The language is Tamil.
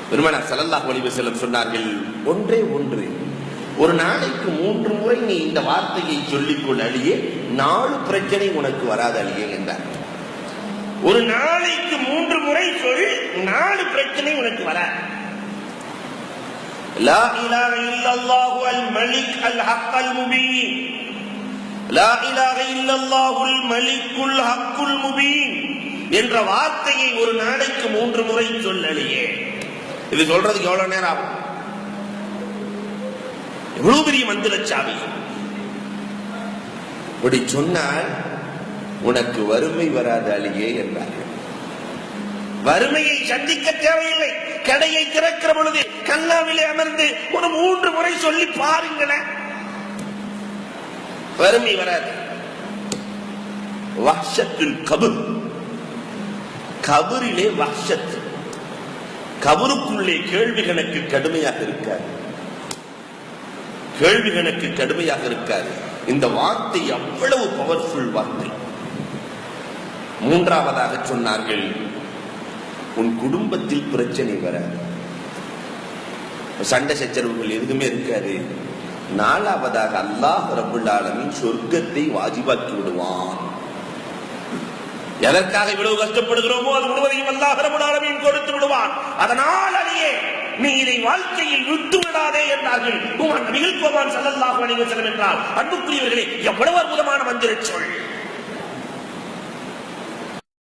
பெருமானார் ஸல்லல்லாஹு அலைஹி வஸல்லம் சொன்னார்கள், ஒன்றே ஒன்று, ஒரு நாளைக்கு 3 முறை நீ இந்த வார்த்தையை சொல்லிக்கொள் அலியே, 4 பிரச்சனை உனக்கு வராது அலியே என்றார். ஒரு நாளைக்கு 3 முறை சொல், 4 பிரச்சனை உனக்கு வராது. லா இலாஹ இல்லல்லாஹு அல் மலிக் அல் ஹக்கல் முபீன், லா இலாஹ இல்லல்லாஹு அல் மலிக்குல் ஹக்குல் முபீன் என்ற வார்த்தையை ஒரு நாளைக்கு 3 முறை சொல்லலையே. இது சொல்றதுக்கு எவ்வளவு நேரம் ஆகும்? எவ்வளவு பெரிய மந்திரச்சாவி! இப்படி சொன்னால் உனக்கு வறுமை வராது அலியே என்றார்கள். வறுமையை சந்திக்க தேவையில்லை. கடையை திறக்கிற பொழுது கல்லாவிலே அமர்ந்து ஒரு 3 முறை சொல்லி பாருங்களேன், வறுமை வராது. வஹ்ஷத்துல் கபர், கபரிலே வஹ்ஷத், கபருக்குள்ளே கேள்வி கணக்கு கடுமையாக இருக்காது, கேள்வி கணக்கு கடுமையாக இருக்காது. இந்த வார்த்தை அவ்வளவு பவர்ஃபுல் வார்த்தை. மூன்றாவதாக சொன்னார்கள், உன் குடும்பத்தில் பிரச்சனை வராது, சண்டை சச்சரவுகள் எதுவுமே இருக்காது. நாலாவதாக அல்லாஹ் ரப்புல் ஆலமீன் சொர்க்கத்தை வாஜிபாக்கி விடுவான். எதற்காக இவ்வளவு கஷ்டப்படுகிறோமோ அது முழுவதையும் அல்லாஹ் ரப்புல் ஆலமீன் கொடுத்து விடுவான். அதனால் அலியே, நீ இதை வாழ்க்கையில் விட்டு விடாதே என்றார்கள் நபிகள் கோமான் ஸல்லல்லாஹு அலைஹி வஸல்லம். என்றால் அன்புக்குரியவர்களே, எவ்வளவு அற்புதமான மந்திர சொல்!